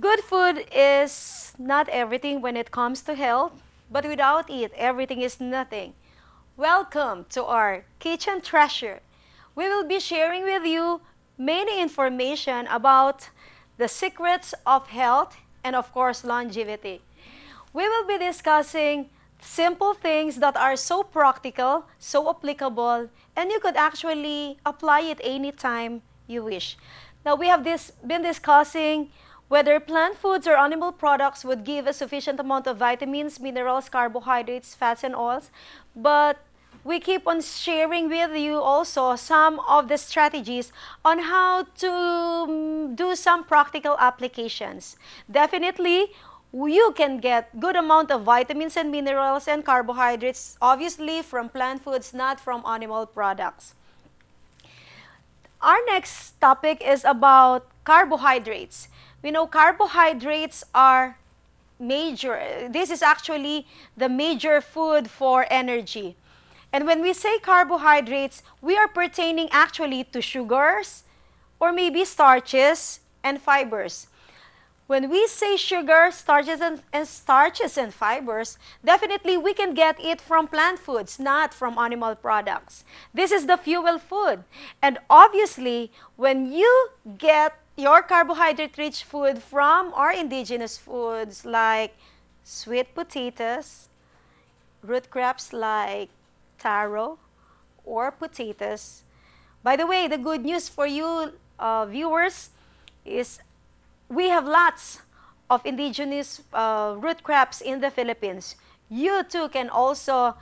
Good food is not everything when it comes to health, but without it, everything is nothing. Welcome to our kitchen treasure. We will be sharing with you many information about the secrets of health and of course longevity. We will be discussing simple things that are so practical, so applicable, and you could actually apply it anytime you wish. Now we have been discussing whether plant foods or animal products would give a sufficient amount of vitamins, minerals, carbohydrates, fats, and oils, but we keep on sharing with you also some of the strategies on how to do some practical applications. Definitely, you can get good amount of vitamins and minerals and carbohydrates, obviously from plant foods, not from animal products. Our next topic is about carbohydrates. We know carbohydrates are major. This is actually the major food for energy. And when we say carbohydrates, we are pertaining actually to sugars or maybe starches and fibers. When we say sugar, starches and fibers, definitely we can get it from plant foods, not from animal products. This is the fuel food. And obviously, when you get your carbohydrate-rich food from our indigenous foods like sweet potatoes, root crops like taro, or potatoes. By the way, the good news for you viewers is we have lots of indigenous root crops in the Philippines. You too can also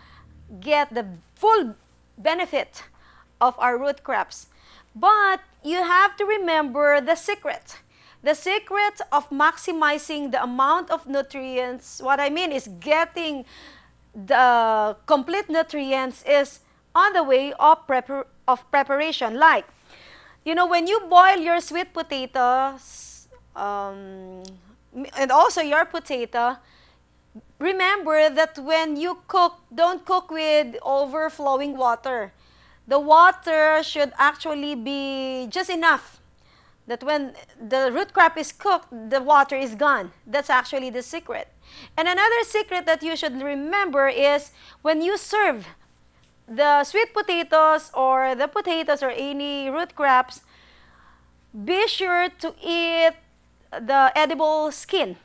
get the full benefit of our root crops. But you have to remember the secret. The secret of maximizing the amount of nutrients, what I mean is getting the complete nutrients is on the way of preparation. Like, you know, when you boil your sweet potatoes and also your potato, remember that when you cook, don't cook with overflowing water. The water should actually be just enough that when the root crop is cooked, the water is gone. That's actually the secret. And another secret that you should remember is when you serve the sweet potatoes or the potatoes or any root crops, be sure to eat the edible skin.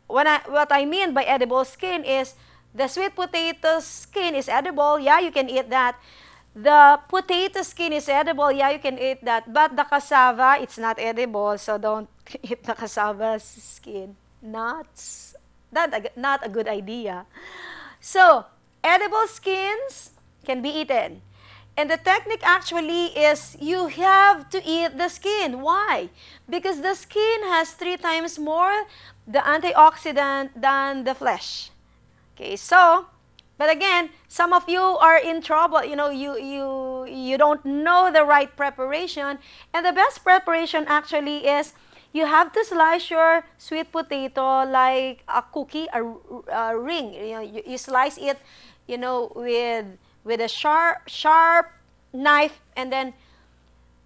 What I mean by edible skin is the sweet potato skin is edible. Yeah, you can eat that. The potato skin is edible. Yeah, you can eat that. But the cassava, it's not edible. So don't eat the cassava skin. Not a good idea. So, edible skins can be eaten. And the technique actually is you have to eat the skin. Why? Because the skin has 3 times more the antioxidant than the flesh. Okay, so, but again, some of you are in trouble. You know, you don't know the right preparation. And the best preparation actually is you have to slice your sweet potato like a cookie, a ring. You know, you slice it, you know, with a sharp knife and then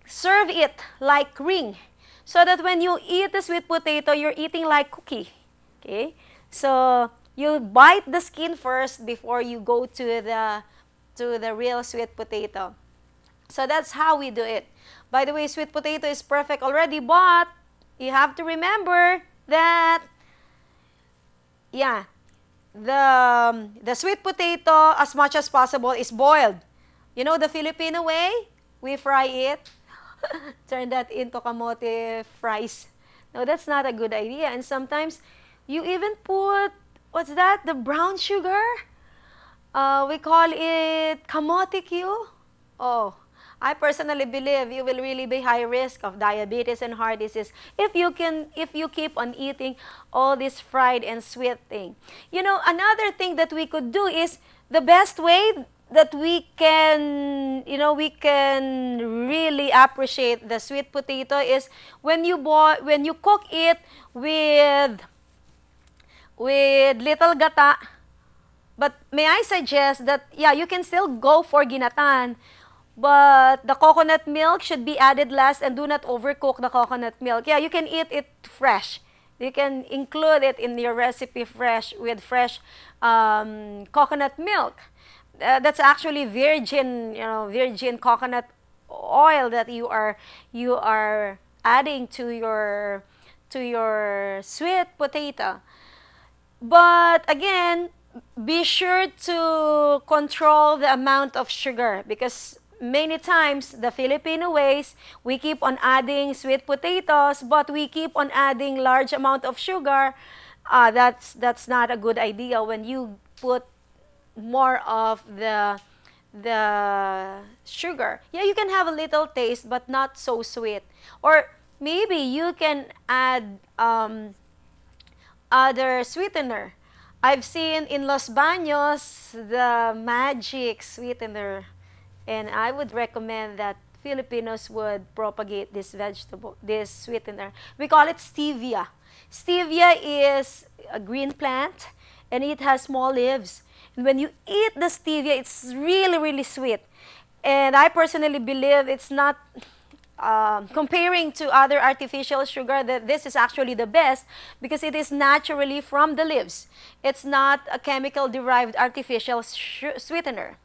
serve it like ring. So that when you eat the sweet potato, you're eating like cookie. Okay? So you bite the skin first before you go to the real sweet potato. So that's how we do it. By the way, sweet potato is perfect already, but you have to remember that, yeah, the sweet potato, as much as possible, is boiled. You know the Filipino way? We fry it. Turn that into kamote fries. No, that's not a good idea. And sometimes you even put, what's that? The brown sugar? We call it kamote Q. Oh, I personally believe you will really be high risk of diabetes and heart disease if you keep on eating all this fried and sweet thing. You know, another thing that we could do is the best way that we can, you know, we can really appreciate the sweet potato is when you cook it with little gata. But may I suggest that, yeah, you can still go for ginatan, but the coconut milk should be added last and do not overcook the coconut milk. Yeah, you can eat it fresh. You can include it in your recipe fresh with fresh coconut milk. That's actually virgin, virgin coconut oil that you are adding to your sweet potato. But again, be sure to control the amount of sugar, because many times the Filipino ways, we keep on adding sweet potatoes, but we keep on adding large amount of sugar. That's not a good idea when you put more of the sugar. Yeah, you can have a little taste, but not so sweet. Or maybe you can add other sweetener. I've seen in Los Baños the magic sweetener, and I would recommend that Filipinos would propagate this vegetable, this sweetener. We call it stevia. Stevia is a green plant, and it has small leaves. And when you eat the stevia, it's really, really sweet. And I personally believe it's not, comparing to other artificial sugar, that this is actually the best because it is naturally from the leaves. It's not a chemical derived artificial sweetener.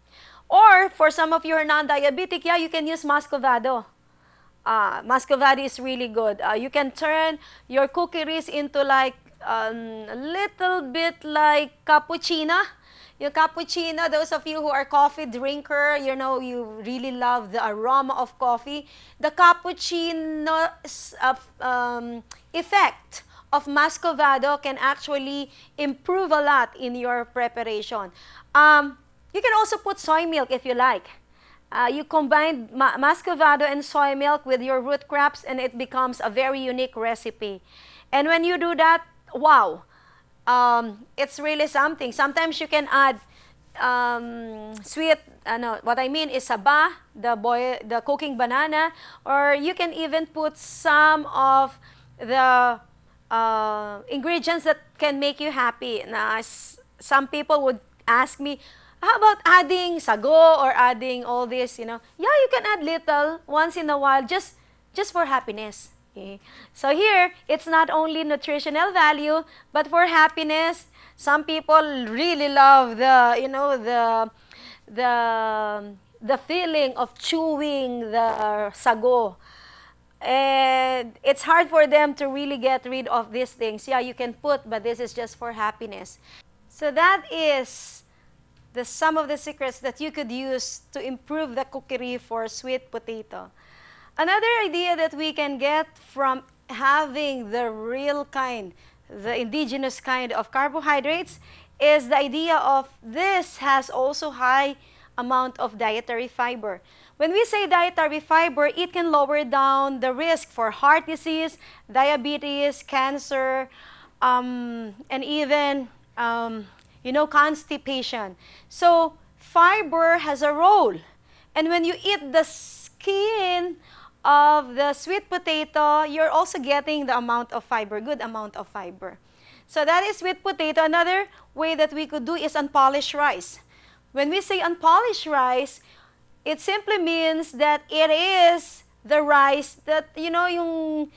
Or for some of you who are non-diabetic, yeah, you can use muscovado. Muscovado is really good. You can turn your cookies into like a little bit like cappuccino. Yung cappuccino, those of you who are coffee drinker, you really love the aroma of coffee. The cappuccino effect of muscovado can actually improve a lot in your preparation. You can also put soy milk if you like. You combine muscovado and soy milk with your root crops, and it becomes a very unique recipe. And when you do that, wow! It's really something. Sometimes you can add sweet, what I mean is saba, the cooking banana, or you can even put some of the ingredients that can make you happy. Now, some people would ask me, how about adding sago or adding all this, Yeah, you can add little once in a while, just for happiness. Okay. So here, it's not only nutritional value, but for happiness. Some people really love the feeling of chewing the sago. And it's hard for them to really get rid of these things. Yeah, you can put, but this is just for happiness. So that is some of the secrets that you could use to improve the cookery for sweet potato. Another idea that we can get from having the real kind, the indigenous kind of carbohydrates, is the idea of this has also high amount of dietary fiber. When we say dietary fiber, it can lower down the risk for heart disease, diabetes, cancer, and even constipation. So fiber has a role. And when you eat the skin of the sweet potato, you're also getting the amount of fiber, good amount of fiber. So that is sweet potato. Another way that we could do is unpolished rice. When we say unpolished rice, it simply means that it is the rice that, you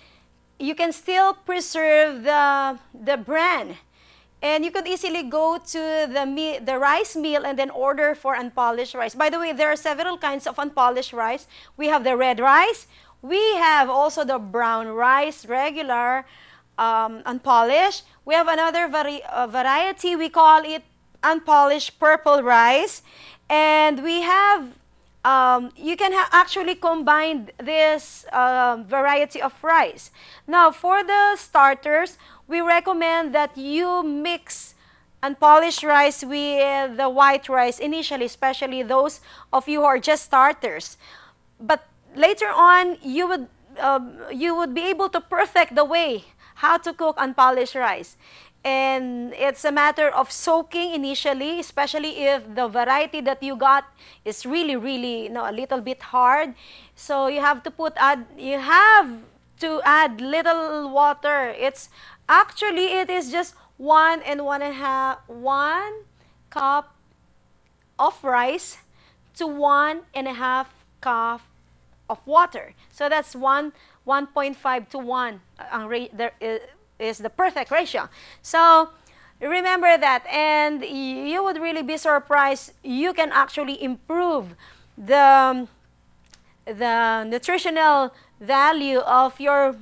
can still preserve the bran. And you could easily go to the rice mill and then order for unpolished rice. By the way, there are several kinds of unpolished rice. We have the red rice. We have also the brown rice, regular, unpolished. We have another variety. We call it unpolished purple rice. And we have, you can actually combine this variety of rice. Now, for the starters, we recommend that you mix unpolished rice with the white rice initially, especially those of you who are just starters. But later on, you would be able to perfect the way how to cook unpolished rice. And it's a matter of soaking initially, especially if the variety that you got is really, really, a little bit hard. So you have to add little water. It is just 1 cup of rice to 1.5 cup of water. So that's 1.5 to 1 is the perfect ratio. So remember that, and you would really be surprised. You can actually improve the nutritional value of your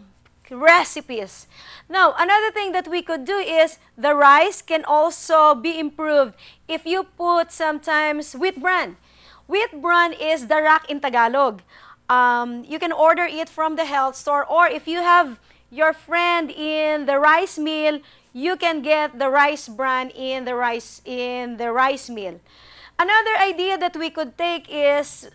recipes. Now, another thing that we could do is the rice can also be improved if you put sometimes wheat bran. Wheat bran is darak in Tagalog. You can order it from the health store, or if you have your friend in the rice mill, you can get the rice bran in the rice mill. Another idea that we could take is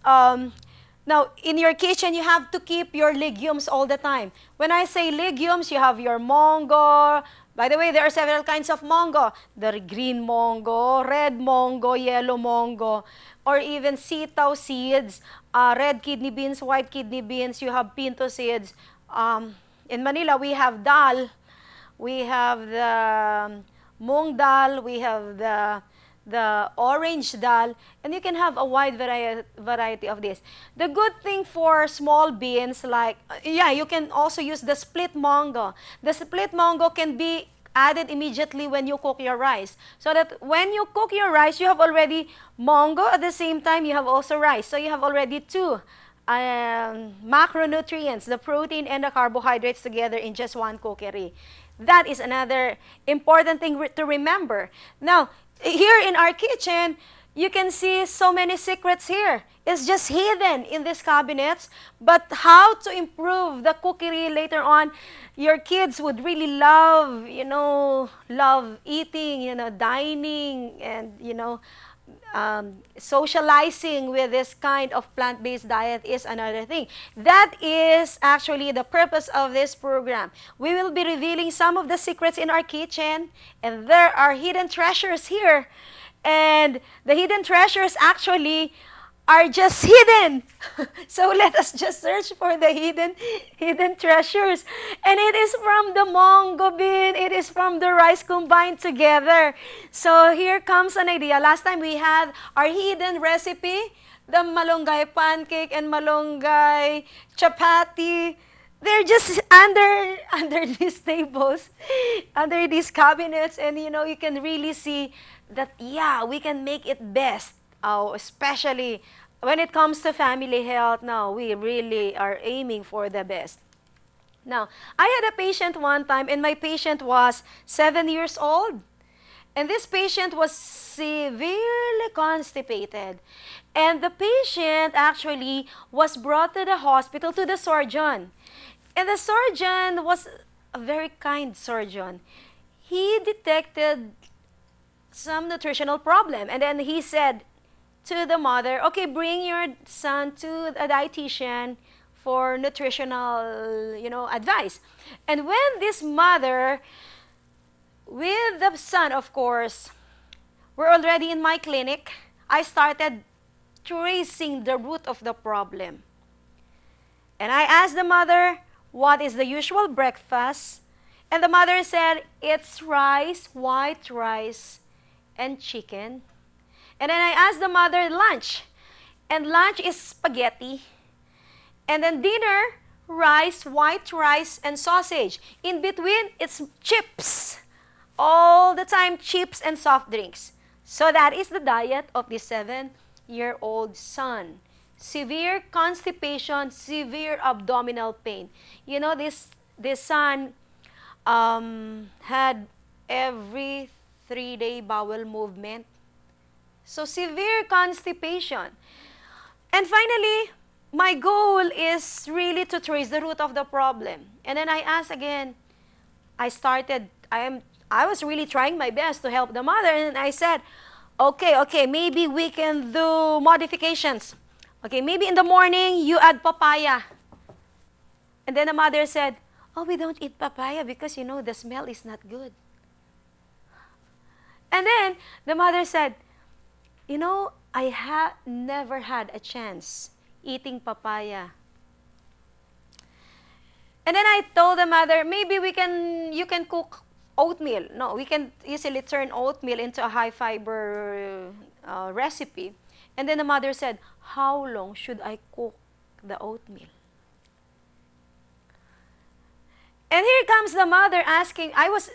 now, in your kitchen, you have to keep your legumes all the time. When I say legumes, you have your mongo. By the way, there are several kinds of mongo. The green mongo, red mongo, yellow mongo, or even sitaw seeds, red kidney beans, white kidney beans. You have pinto seeds. In Manila, we have dal. We have the mung dal. We have the orange dal, and you can have a wide variety of this. The good thing for small beans, like, you can also use the split mongo. The split mongo can be added immediately when you cook your rice. So that when you cook your rice, you have already mongo, at the same time you have also rice. So you have already two macronutrients, the protein and the carbohydrates together in just one cookery. That is another important thing to remember. Now, here in our kitchen, you can see so many secrets here. It's just hidden in these cabinets. But how to improve the cookery later on, your kids would really love, love eating, dining, and, socializing with this kind of plant-based diet is another thing. That is actually the purpose of this program. We will be revealing some of the secrets in our kitchen, and there are hidden treasures here. And the hidden treasures actually are just hidden. So let us just search for the hidden treasures. And it is from the mongo bean, it is from the rice combined together. So here comes an idea. Last time we had our hidden recipe, the malunggay pancake and malunggay chapati. They're just under these tables, under these cabinets, and you can really see that, we can make it best. Especially when it comes to family health, now we really are aiming for the best. Now, I had a patient one time, and my patient was 7 years old. And this patient was severely constipated. And the patient actually was brought to the hospital to the surgeon. And the surgeon was a very kind surgeon. He detected some nutritional problem. And then he said to the mother, okay, bring your son to a dietitian for nutritional, advice. And when this mother, with the son, of course, were already in my clinic, I started tracing the root of the problem. And I asked the mother, what is the usual breakfast? And the mother said, it's rice, white rice, and chicken. And then I asked the mother lunch. And lunch is spaghetti. And then dinner, rice, white rice, and sausage. In between, it's chips. All the time, chips and soft drinks. So that is the diet of the 7-year-old son. Severe constipation, severe abdominal pain. This son had every 3-day bowel movement. So severe constipation. And finally, my goal is really to trace the root of the problem. And then I asked again, I was really trying my best to help the mother, and I said, okay, maybe we can do modifications. Okay, maybe in the morning you add papaya. And then the mother said, oh, we don't eat papaya because, the smell is not good. And then the mother said, I have never had a chance eating papaya. And then I told the mother, maybe you can cook oatmeal. No, we can easily turn oatmeal into a high fiber recipe. And then the mother said, how long should I cook the oatmeal? And here comes the mother asking, I was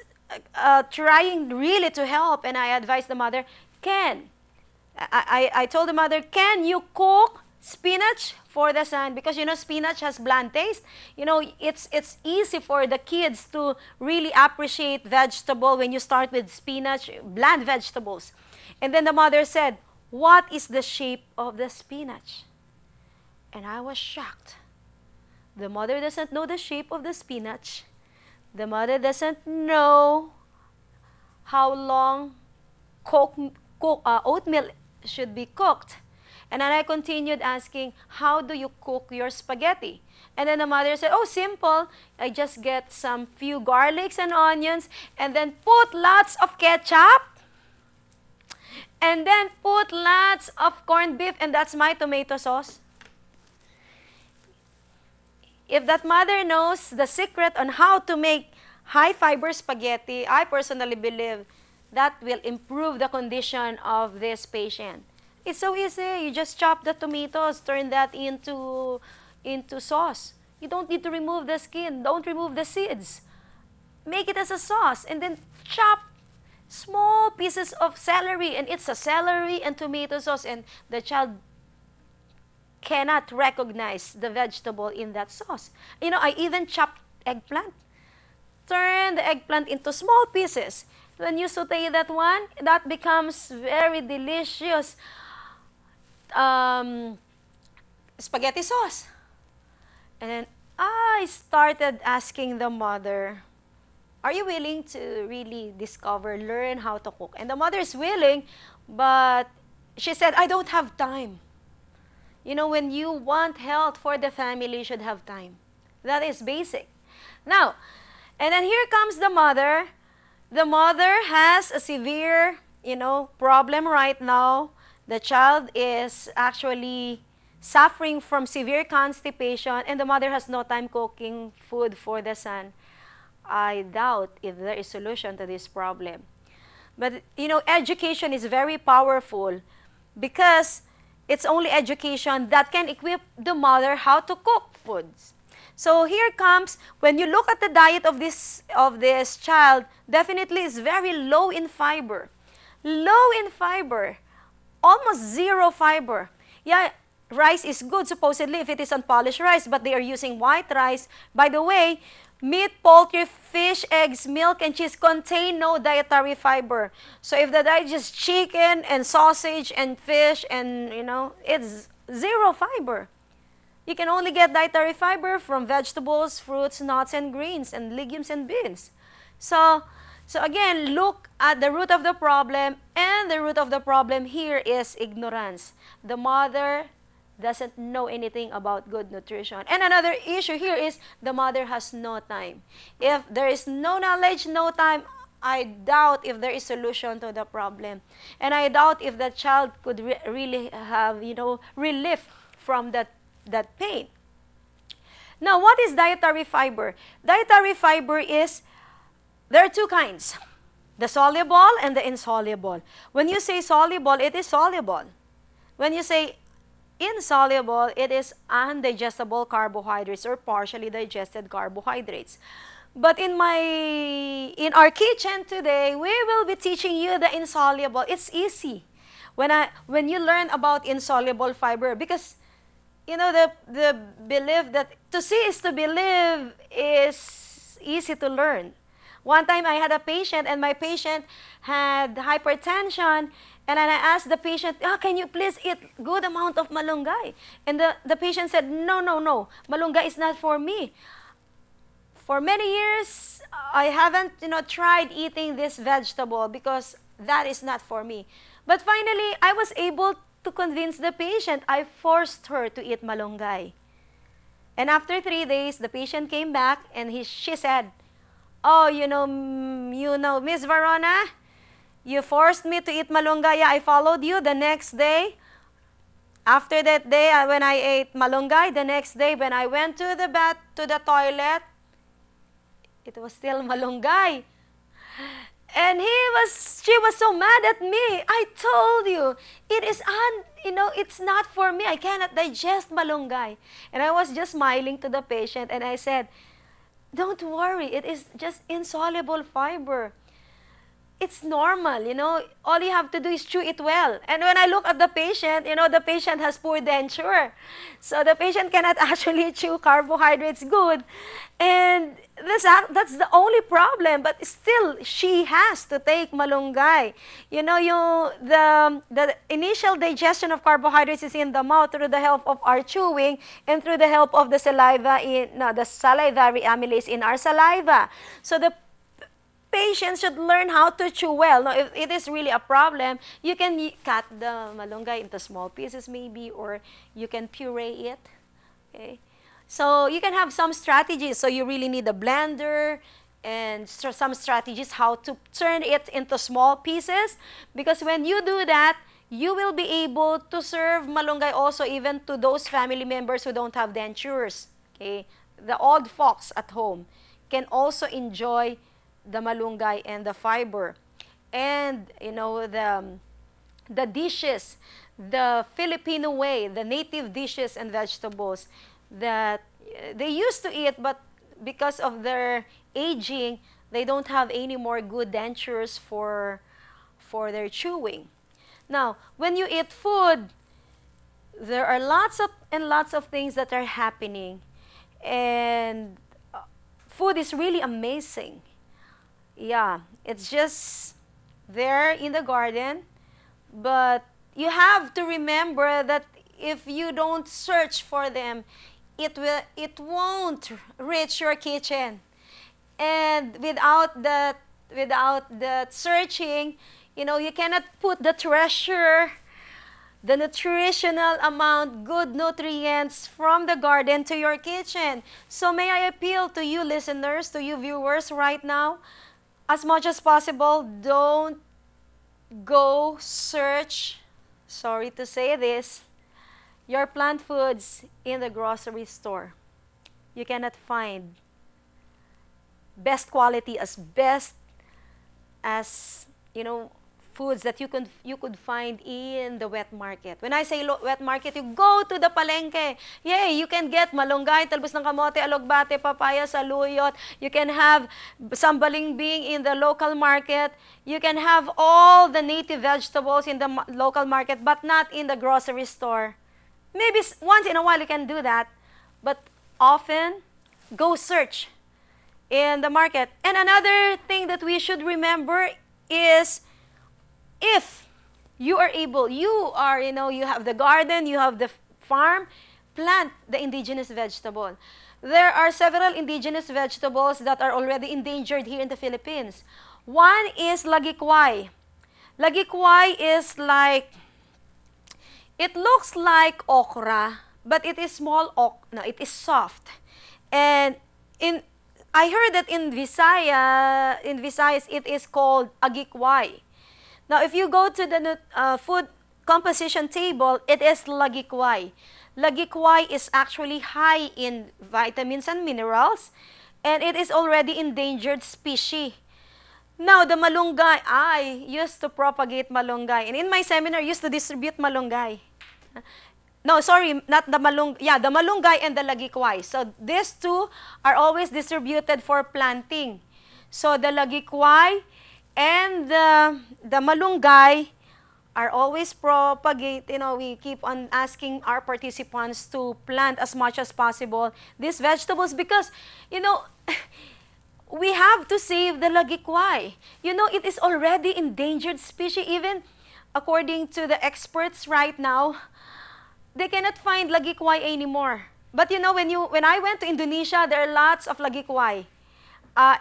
trying really to help, and I advised the mother, I told the mother, can you cook spinach for the son? Because you know spinach has bland taste. You know, it's easy for the kids to really appreciate vegetable when you start with spinach, bland vegetables. And then the mother said, what is the shape of the spinach? And I was shocked. The mother doesn't know the shape of the spinach. The mother doesn't know how long oatmeal should be cooked. And then I continued asking, how do you cook your spaghetti? And then the mother said, oh, simple. I just get some few garlics and onions, and then put lots of ketchup, and then put lots of corned beef, and that's my tomato sauce. If that mother knows the secret on how to make high-fiber spaghetti, I personally believe that will improve the condition of this patient. It's so easy. You just chop the tomatoes, turn that into sauce. You don't need to remove the skin. Don't remove the seeds. Make it as a sauce, and then chop small pieces of celery, and it's a celery and tomato sauce, and the child cannot recognize the vegetable in that sauce. You know, I even chopped eggplant. Turn the eggplant into small pieces. When you saute that one, that becomes very delicious spaghetti sauce. And then I started asking the mother, are you willing to really discover, learn how to cook? And the mother is willing, but she said, I don't have time. You know, when you want health for the family, you should have time. That is basic. Now, and then here comes the mother. The mother has a severe, you know, problem right now. The child is actually suffering from severe constipation, and the mother has no time cooking food for the son. I doubt if there is a solution to this problem. But, you know, education is very powerful because it's only education that can equip the mother how to cook foods. So here comes, when you look at the diet of this child, definitely is very low in fiber. Low in fiber, almost zero fiber. Yeah, rice is good supposedly if it is unpolished rice, but they are using white rice. By the way, meat, poultry, fish, eggs, milk, and cheese contain no dietary fiber. So if the diet is just chicken and sausage and fish and, you know, it's zero fiber. You can only get dietary fiber from vegetables, fruits, nuts, and grains, and legumes and beans. So again, look at the root of the problem, and the root of the problem here is ignorance. The mother doesn't know anything about good nutrition. And another issue here is the mother has no time. If there is no knowledge, no time, I doubt if there is solution to the problem. And I doubt if the child could really have, you know, relief from that pain. Now, what is dietary fiber? Dietary fiber is, there are two kinds, the soluble and the insoluble. When you say soluble, it is soluble. When you say insoluble, it is undigestible carbohydrates or partially digested carbohydrates. But in our kitchen today, we will be teaching you the insoluble. It's easy when you learn about insoluble fiber, because you know the belief that to see is to believe is easy to learn. One time I had a patient, and my patient had hypertension, and then I asked the patient, can you please eat good amount of malunggay? And the patient said, no, malunggay is not for me. For many years, I haven't, you know, tried eating this vegetable because that is not for me. But finally, I was able to convince the patient. I forced her to eat malunggay. And after 3 days, the patient came back, and she said, oh, you know, Miss Varona, you forced me to eat malunggay. I followed you the next day. After that day, when I ate malunggay, the next day when I went to the toilet, it was still malunggay. And she was so mad at me. I told you, it's not for me. I cannot digest malunggay. And I was just smiling to the patient, and I said, Don't worry, it is just insoluble fiber. It's normal, you know, all you have to do is chew it well. And when I look at the patient, you know, the patient has poor denture. So the patient cannot actually chew carbohydrates good. And that's the only problem. But still, she has to take malunggay. You know, the initial digestion of carbohydrates is in the mouth through the help of our chewing and through the help of the the salivary amylase in our saliva. So the patients should learn how to chew well. Now, if it is really a problem, you can cut the malunggay into small pieces maybe, or you can puree it. Okay? So you can have some strategies. So you really need a blender and some strategies how to turn it into small pieces. Because when you do that, you will be able to serve malunggay also even to those family members who don't have dentures. Okay? The old folks at home can also enjoy the malunggay and the fiber. And, you know, the dishes, the Filipino way, the native dishes and vegetables that they used to eat, but because of their aging, they don't have any more good dentures for their chewing. Now, when you eat food, there are lots of things that are happening. And food is really amazing. Yeah, it's just there in the garden, but you have to remember that if you don't search for them, it won't reach your kitchen. And without that searching, you know, you cannot put the treasure, the nutritional amount, good nutrients from the garden to your kitchen. So may I appeal to you listeners, to you viewers right now, as much as possible, don't go search, sorry to say this, your plant foods in the grocery store. You cannot find best quality as you know, foods that you could find in the wet market. When I say wet market, you go to the palengke. Yay, you can get malunggay, talbos ng kamote, alogbate, papaya, saluyot. You can have some balimbing in the local market. You can have all the native vegetables in the local market, but not in the grocery store. Maybe once in a while you can do that, but often go search in the market. And another thing that we should remember is, if you are able, you have the garden, you have the farm, plant the indigenous vegetable. There are several indigenous vegetables that are already endangered here in the Philippines. One is lagikway. Lagikway is like, it looks like okra, but it is it is soft. And I heard that in Visayas it is called agikway. Now, if you go to the food composition table, it is lagikway. Lagikway is actually high in vitamins and minerals, and it is already endangered species. Now, the malunggay, I used to propagate malunggay. And in my seminar, I used to distribute malunggay. No, sorry, not the malunggay. Yeah, the malunggay and the lagikway. So, these two are always distributed for planting. So, the lagikway and the malunggay are always propagate. You know, we keep on asking our participants to plant as much as possible these vegetables because, you know, we have to save the lagikway. You know, it is already endangered species. Even according to the experts right now, they cannot find lagikway anymore. But you know, when I went to Indonesia, there are lots of lagikway.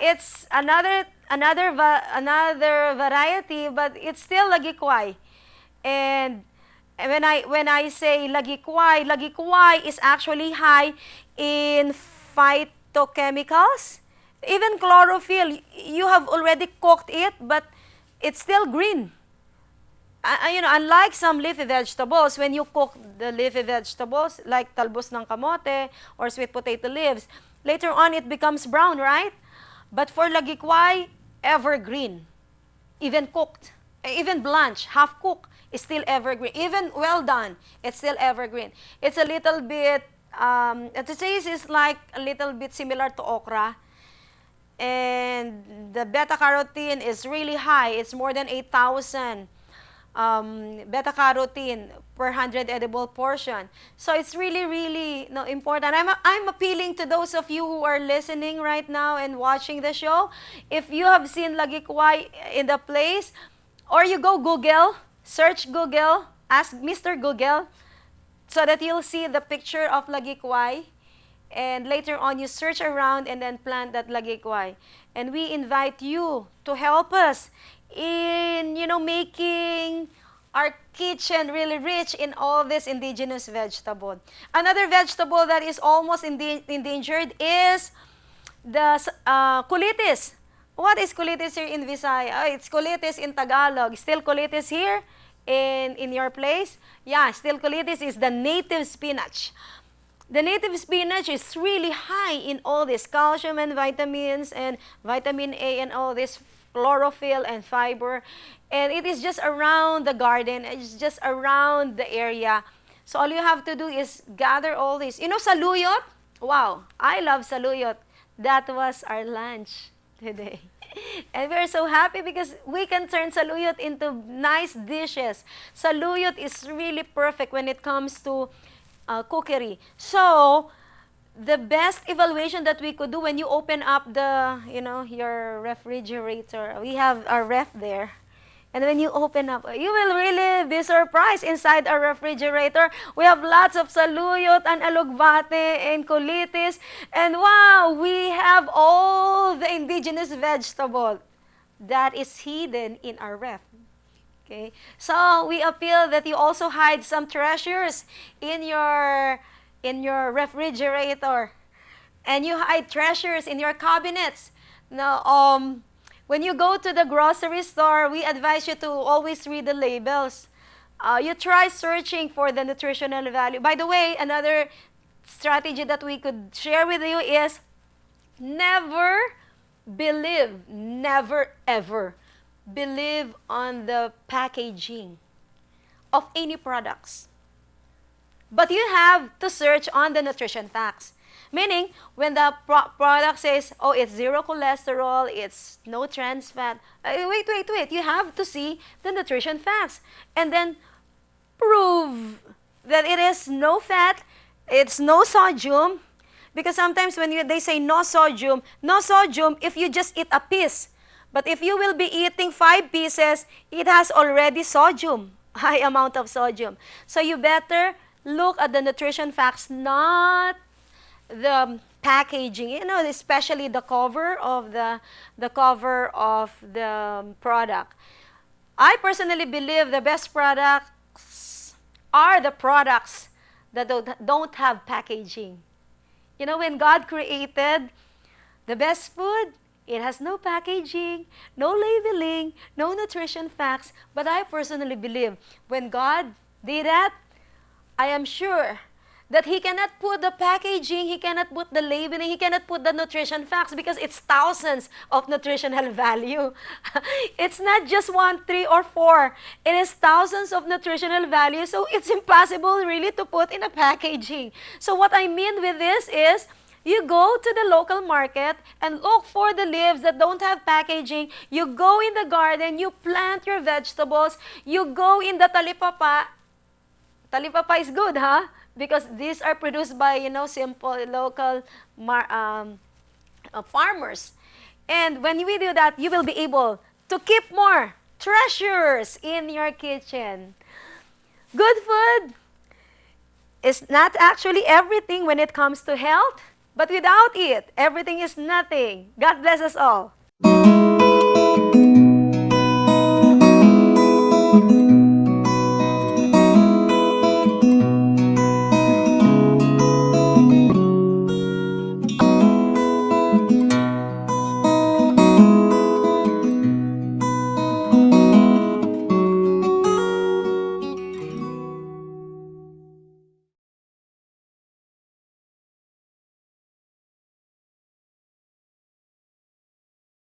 It's another variety, but it's still lagikway. And when I say lagikway is actually high in phytochemicals. Even chlorophyll, you have already cooked it, but it's still green. You know, unlike some leafy vegetables, when you cook the leafy vegetables, like talbos ng kamote or sweet potato leaves, later on it becomes brown, right? But for lagikway, evergreen, even cooked, even blanched, half cooked, is still evergreen. Even well done, it's still evergreen. It's a little bit, the taste is like a little bit similar to okra. And the beta-carotene is really high. It's more than 8,000 beta-carotene per 100 edible portion. So it's really, really important. I'm appealing to those of you who are listening right now and watching the show. If you have seen lagikway in the place, or you go Google, search Google, ask Mr. Google, so that you'll see the picture of lagikway. And later on, you search around and then plant that lagikway. And we invite you to help us in, making our kitchen really rich in all this indigenous vegetable. Another vegetable that is almost endangered is the kulitis. What is kulitis here in Visaya? It's kulitis in Tagalog. Still kulitis here in your place? Yeah, still kulitis is the native spinach. The native spinach is really high in all this calcium and vitamins and vitamin A and all this chlorophyll and fiber. And it is just around the garden. It's just around the area. So all you have to do is gather all this. Saluyot? Wow, I love saluyot. That was our lunch today. And we're so happy because we can turn saluyot into nice dishes. Saluyot is really perfect when it comes to cookery. So, the best evaluation that we could do when you open up the, your refrigerator, we have our ref there. And when you open up, you will really be surprised inside our refrigerator. We have lots of saluyot and alugbate and kulitis. And wow, we have all the indigenous vegetable that is hidden in our ref. Okay, so we appeal that you also hide some treasures in your refrigerator, and you hide treasures in your cabinets. Now, when you go to the grocery store, we advise you to always read the labels. You try searching for the nutritional value. By the way, another strategy that we could share with you is never ever believe on the packaging of any products. But you have to search on the nutrition facts. Meaning, when the product says, oh, it's zero cholesterol, it's no trans fat, wait, you have to see the nutrition facts. And then prove that it is no fat, it's no sodium. Because sometimes when they say no sodium if you just eat a piece. But if you will be eating 5 pieces, it has already sodium, high amount of sodium. So you better look at the nutrition facts, not the packaging, especially the cover of the product. I personally believe the best products are the products that don't have packaging. When God created the best food, it has no packaging, no labeling, no nutrition facts. But I personally believe when God did that, I am sure that He cannot put the packaging, He cannot put the labeling, He cannot put the nutrition facts because it's thousands of nutritional value. It's not just 1, 3, or 4. It is thousands of nutritional value, so it's impossible really to put in a packaging. So what I mean with this is, you go to the local market and look for the leaves that don't have packaging. You go in the garden, you plant your vegetables. You go in the talipapa. Talipapa is good, huh? Because these are produced by, simple local farmers. And when we do that, you will be able to keep more treasures in your kitchen. Good food is not actually everything when it comes to health. But without it, everything is nothing. God bless us all.